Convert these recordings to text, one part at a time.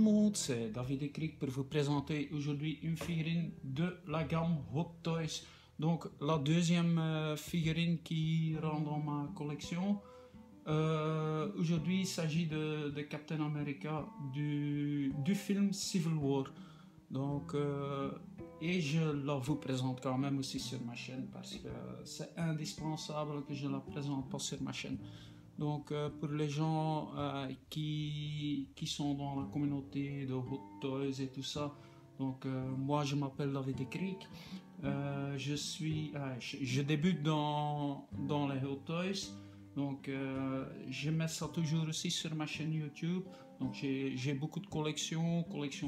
monde, c'est David Ekrik pour vous présenter aujourd'hui une figurine de la gamme Hot Toys. Donc la deuxième figurine qui rentre dans ma collection. Aujourd'hui il s'agit de Captain America du film Civil War. Donc, et je la vous présente quand même aussi sur ma chaîne parce que c'est indispensable que je la présente pas sur ma chaîne. Donc pour les gens qui sont dans la communauté de Hot Toys et tout ça, donc moi je m'appelle David Ekrik, je débute dans les Hot Toys, donc je mets ça toujours aussi sur ma chaîne YouTube. Donc j'ai beaucoup de collections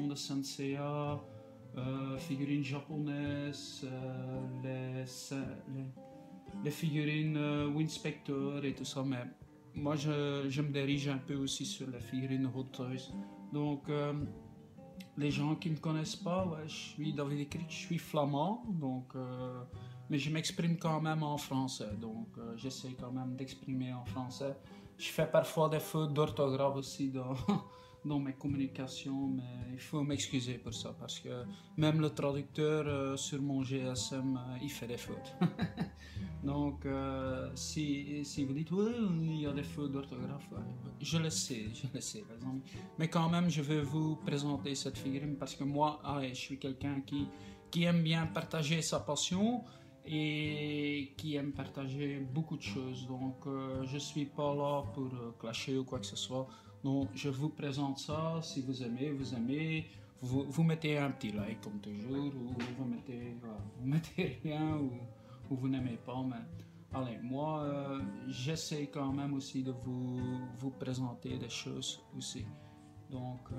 de Senseiya, figurines japonaises, les figurines Winspector et tout ça, mais moi je me dirige un peu aussi sur les figurines Hot Toys. Donc les gens qui ne me connaissent pas, ouais, je suis David Ekrik, je suis flamand, donc, mais je m'exprime quand même en français, donc j'essaie quand même d'exprimer en français. Je fais parfois des fautes d'orthographe aussi dans mes communications, mais il faut m'excuser pour ça parce que même le traducteur sur mon GSM il fait des fautes. Donc si vous dites oui, il y a des fautes d'orthographe, je le sais les amis. Mais quand même je vais vous présenter cette figurine parce que moi je suis quelqu'un qui aime bien partager sa passion et qui aime partager beaucoup de choses. Donc je suis pas là pour clasher ou quoi que ce soit. Donc je vous présente ça, si vous aimez, vous mettez un petit like comme toujours, ou vous mettez rien, ou vous n'aimez pas, mais allez, moi j'essaie quand même aussi de vous présenter des choses aussi. Donc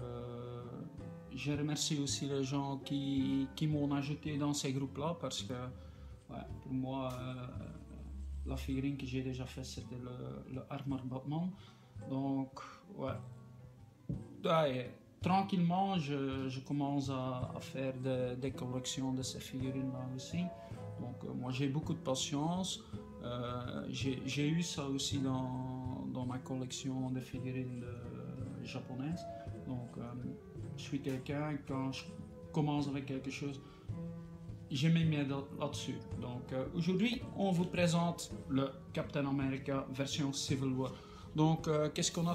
je remercie aussi les gens qui m'ont ajouté dans ces groupes là parce que ouais, pour moi la figurine que j'ai déjà fait c'était le Armor Batman. Donc ouais, tranquillement je commence à faire des collections de ces figurines là aussi. Donc moi j'ai beaucoup de patience, j'ai eu ça aussi dans ma collection de figurines japonaises. Donc je suis quelqu'un, quand je commence avec quelque chose, je me mets là-dessus. Donc aujourd'hui on vous présente le Captain America version Civil War. Donc qu'est-ce qu'on a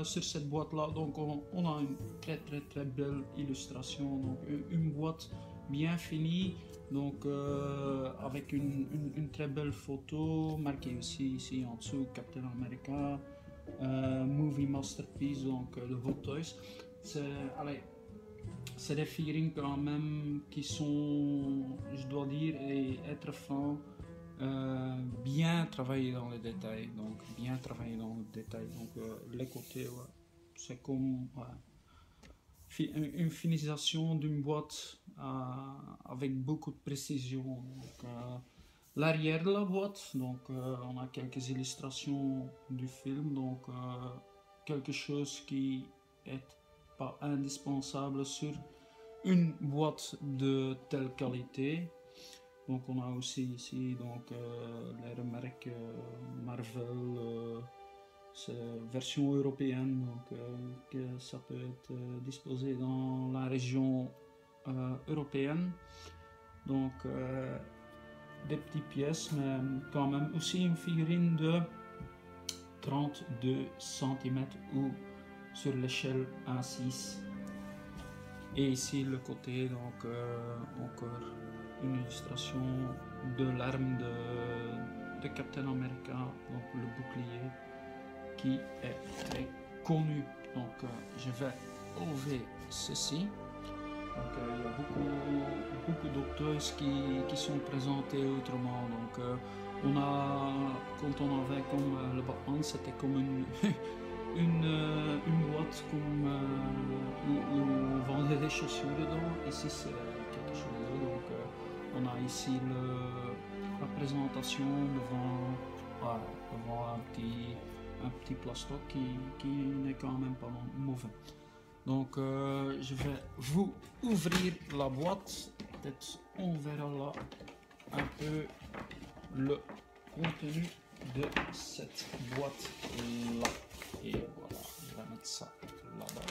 sur cette boîte là? Donc on a une très belle illustration, donc une boîte bien finie, donc avec une très belle photo marquée aussi ici en dessous Captain America Movie Masterpiece, donc de Hot Toys. C'est des figurines quand même qui sont, je dois dire et être franc, bien travaillé dans les détails, donc bien travaillé dans le détail. Donc les côtés, ouais, c'est comme une finisation d'une boîte avec beaucoup de précision. L'arrière de la boîte, donc on a quelques illustrations du film, donc quelque chose qui est pas indispensable sur une boîte de telle qualité. Donc on a aussi ici donc les remarques Marvel, version européenne, donc que ça peut être disposé dans la région européenne. Donc des petites pièces, mais quand même aussi une figurine de 32 cm ou sur l'échelle 1/6. Et ici le côté, donc encore une illustration de l'arme de Captain America, donc le bouclier qui est très connu. Donc je vais enlever ceci. Donc il y a beaucoup d'auteurs qui sont présentés autrement. Donc quand on avait comme le Batman, c'était comme une boîte comme où on vendait des chaussures dedans. Ici c'est quelque chose d'autre. Donc on a ici la présentation devant un petit plastoc qui n'est quand même pas mauvais. Donc je vais vous ouvrir la boîte, peut-être on verra là un peu le contenu de cette boîte là. Et voilà, je vais mettre ça là-bas.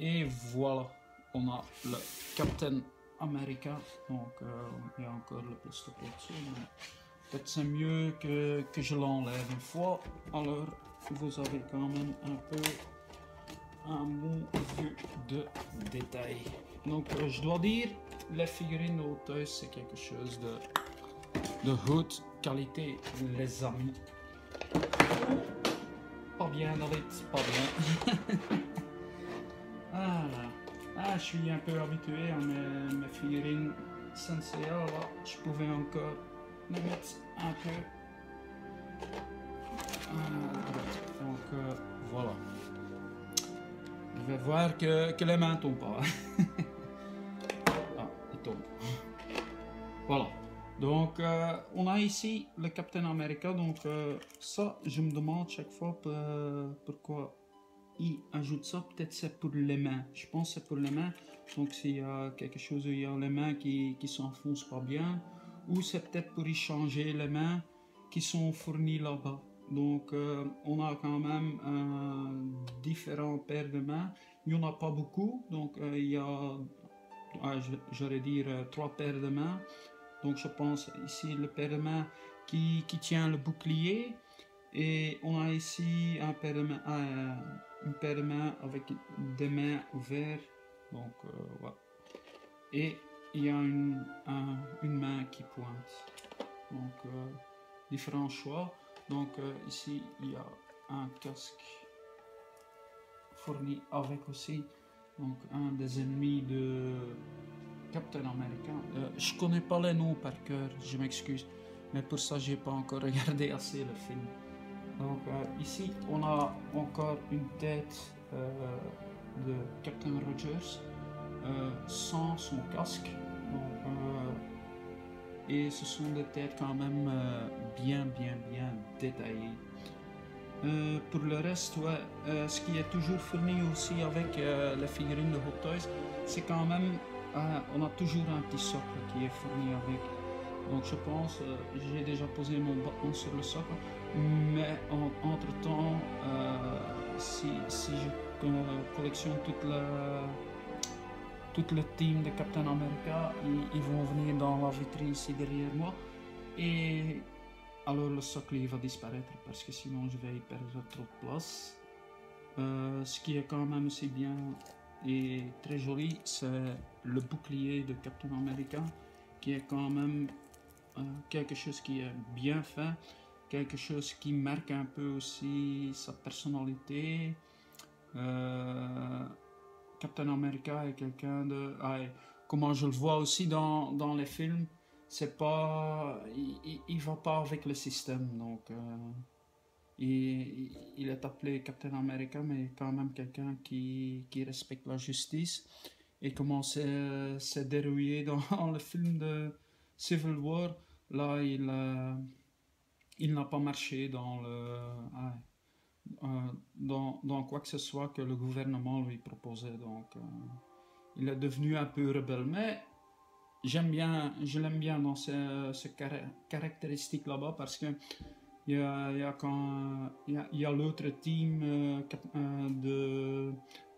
Et voilà, on a le Captain America. Donc il y a encore le plastoc au-dessus. Peut-être c'est mieux que je l'enlève une fois. Alors vous avez quand même un peu un bon vue de détail. Donc je dois dire, les figurines de Hot Toys c'est quelque chose de haute qualité, les amis. Pas bien David, pas bien. Ah, je suis un peu habitué à mes figurines Senseiya, là je pouvais encore les mettre un peu. Donc voilà. Je vais voir que les mains tombent pas. Ah, ils tombent. Voilà. Donc on a ici le Captain America. Donc ça, je me demande chaque fois pourquoi il ajoute ça. Peut-être c'est pour les mains. Je pense que c'est pour les mains. Donc s'il y a quelque chose où il y a les mains qui s'enfoncent pas bien, ou c'est peut-être pour y changer les mains qui sont fournies là-bas. Donc on a quand même différents paires de mains. Il n'y en a pas beaucoup. Donc il y a, j'aurais dire, 3 paires de mains. Donc je pense ici le paire de main qui tient le bouclier. Et on a ici un paire de main, une paire de main avec des mains ouvertes. Donc voilà. Et il y a une main qui pointe. Donc différents choix. Donc ici il y a un casque fourni avec aussi donc un des ennemis de Captain America. Je connais pas les noms par cœur, je m'excuse, mais pour ça j'ai pas encore regardé assez le film. Donc ici on a encore une tête de Captain Rogers sans son casque. Donc, et ce sont des têtes quand même bien détaillées. Pour le reste, ouais, ce qui est toujours fourni aussi avec les figurines de Hot Toys, c'est quand même, on a toujours un petit socle qui est fourni avec. Donc je pense, j'ai déjà posé mon bâton sur le socle, mais entre temps, si je collectionne toute le team de Captain America, ils vont venir dans la vitrine ici derrière moi, et alors le socle il va disparaître parce que sinon je vais y perdre trop de place. Ce qui est quand même aussi bien et très joli, c'est le bouclier de Captain America qui est quand même quelque chose qui est bien fait, quelque chose qui marque un peu aussi sa personnalité. Captain America est quelqu'un de... comment je le vois aussi dans les films, c'est pas... il va pas avec le système, donc... il est appelé Captain America, mais quand même quelqu'un qui respecte la justice. Et comment c'est dérouillé dans le film de Civil War, là il n'a pas marché dans dans quoi que ce soit que le gouvernement lui proposait. Donc il est devenu un peu rebelle, mais je l'aime bien dans ce caractéristique là-bas parce que il y a l'autre team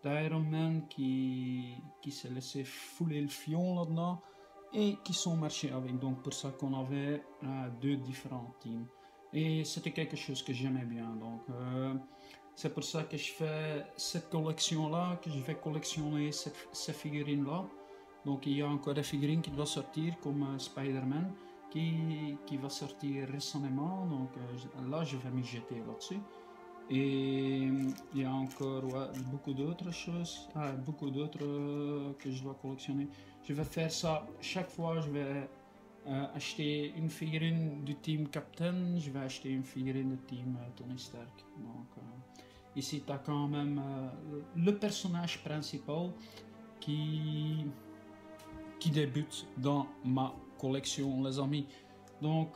d'Iron Man qui s'est laissé fouler le fion là-dedans et qui sont marchés avec. Donc pour ça qu'on avait 2 différents teams. Et c'était quelque chose que j'aimais bien. Donc c'est pour ça que je fais cette collection-là, que je vais collectionner ces figurines-là. Donc il y a encore des figurines qui doivent sortir comme Spider-Man. Qui va sortir récemment, donc là je vais m'y jeter là-dessus. Et il y a encore beaucoup d'autres choses, beaucoup d'autres que je dois collectionner. Je vais faire ça chaque fois, je vais acheter une figurine du team Captain, je vais acheter une figurine du team Tony Stark. Donc ici tu as quand même le personnage principal qui débute dans ma collection, les amis. Donc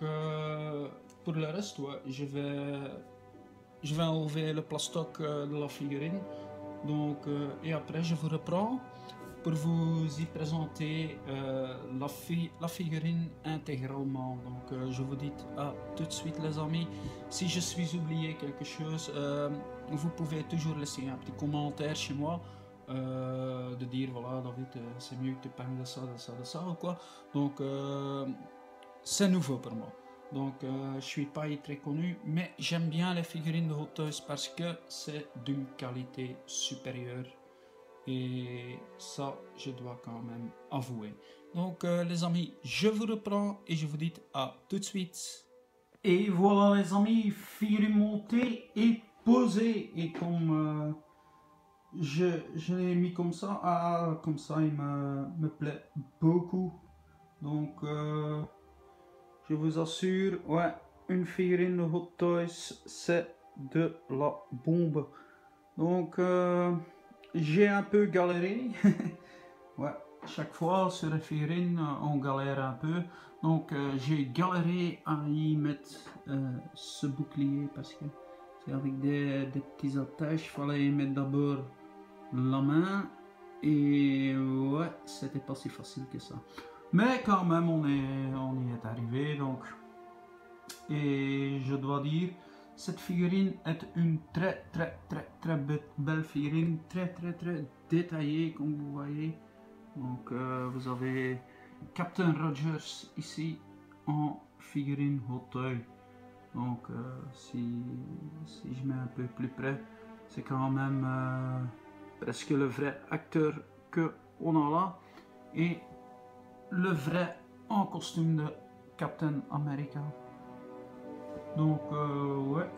pour le reste, je vais enlever le plastoc de la figurine. Donc et après je vous reprends pour vous y présenter la figurine intégralement. Donc je vous dis à tout de suite, les amis. Si je suis oublié quelque chose, vous pouvez toujours laisser un petit commentaire chez moi. dire voilà David, c'est mieux que tu parles de ça, de ça, de ça ou quoi. Donc c'est nouveau pour moi. Donc je suis pas très connu, mais j'aime bien les figurines de Hot Toys parce que c'est d'une qualité supérieure. Et ça, je dois quand même avouer. Donc les amis, je vous reprends et je vous dis à tout de suite. Et voilà les amis, figurine montée et posée. Et comme je l'ai mis comme ça, comme ça il me plaît beaucoup. Donc je vous assure, ouais, une figurine de Hot Toys, c'est de la bombe. Donc j'ai un peu galéré. Ouais, chaque fois sur les figurines, on galère un peu. Donc j'ai galéré à y mettre ce bouclier parce que c'est avec des petits attaches. Il fallait y mettre d'abord la main. Et ouais, c'était pas si facile que ça. Mais quand même, on y est arrivé. Donc, et je dois dire, cette figurine est une très belle figurine, très détaillée comme vous voyez. Donc vous avez Captain Rogers ici en figurine Hot Toy. Donc si je mets un peu plus près, c'est quand même presque le vrai acteur que on a là et le vrai en costume de Captain America. Donc ouais,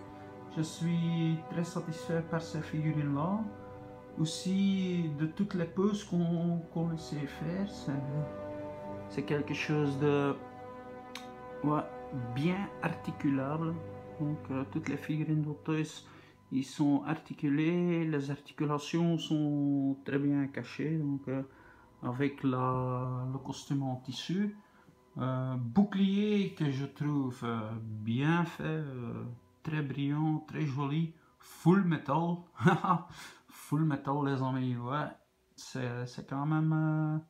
je suis très satisfait par ces figurines là. Aussi de toutes les poses qu'on sait faire, c'est quelque chose de ouais, bien articulable. Donc toutes les figurines Hot Toys, ils sont articulés, les articulations sont très bien cachées, donc avec le costume en tissu. Bouclier que je trouve bien fait, très brillant, très joli, full metal. Full metal les amis, ouais, c'est quand même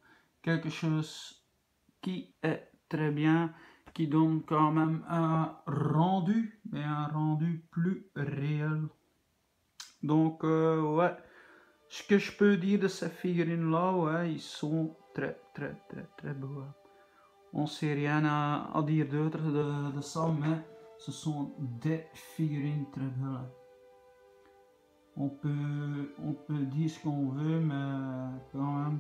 quelque chose qui est très bien, qui donne quand même un rendu, mais un rendu plus réel. Donc ouais, ce que je peux dire de ces figurines là, ouais, ils sont très beaux. On sait rien à dire d'autre de ça, mais ce sont des figurines très belles. On peut dire ce qu'on veut, mais quand même,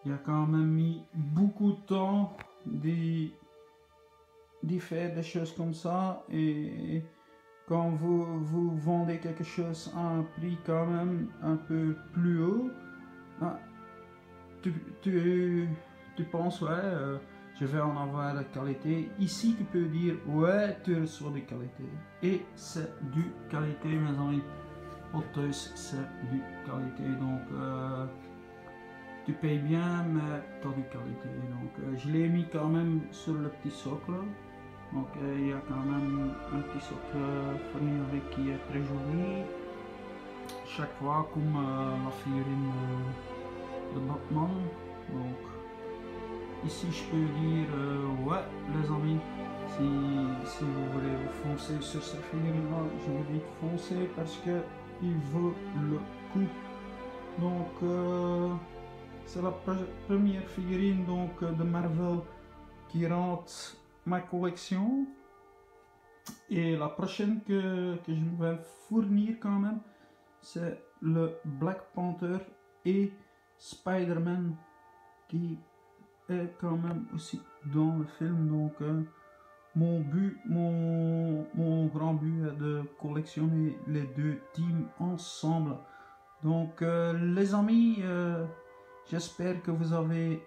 il y a quand même mis beaucoup de temps d'y faire des choses comme ça. Et quand vous vendez quelque chose à un prix quand même un peu plus haut, tu penses, ouais, je vais en avoir de qualité. Ici, tu peux dire, ouais, tu reçois de qualité. Et c'est du qualité, mes amis. Hot Toys, c'est du qualité. Donc, tu payes bien, mais tu as du qualité. Donc, je l'ai mis quand même sur le petit socle. Donc, il y a quand même un petit socle fourni avec qui est très joli. Chaque fois, comme la figurine de Batman. Donc, ici, je peux dire, ouais, les amis, si vous voulez foncer sur cette figurine-là, je vous dis foncez parce que il vaut le coup. Donc, c'est la première figurine donc, de Marvel qui rentre ma collection. Et la prochaine que je vais fournir quand même, c'est le Black Panther et Spider-Man qui est quand même aussi dans le film. Donc mon grand but est de collectionner les deux teams ensemble. Donc les amis, j'espère que vous avez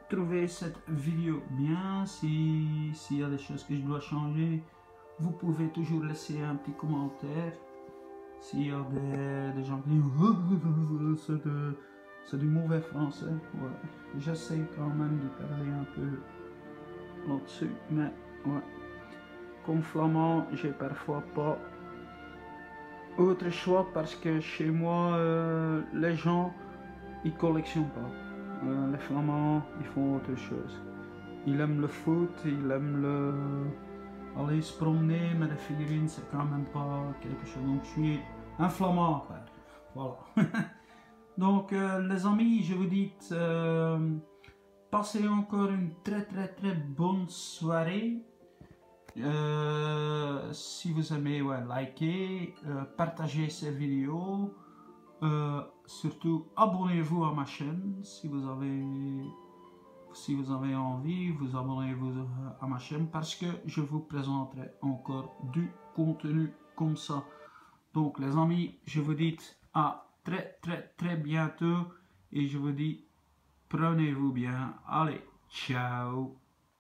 trouvé cette vidéo bien. S'il y a des choses que je dois changer, vous pouvez toujours laisser un petit commentaire. S'il y a des gens qui disent c'est du mauvais français, ouais. J'essaie quand même de parler un peu là-dessus, mais ouais. Comme flamand, j'ai parfois pas autre choix parce que chez moi, les gens ils collectionnent pas. Les flamands ils font autre chose. Ils aiment le foot, ils aiment aller se promener, mais les figurines c'est quand même pas quelque chose. Donc je suis un flamand, voilà. Donc les amis, je vous dis, passez encore une très bonne soirée. Si vous aimez, ouais, likez, partagez cette vidéo. Surtout, abonnez-vous à ma chaîne si vous avez envie, vous abonnez-vous à ma chaîne parce que je vous présenterai encore du contenu comme ça. Donc les amis, je vous dis à très bientôt et je vous dis prenez-vous bien. Allez, ciao.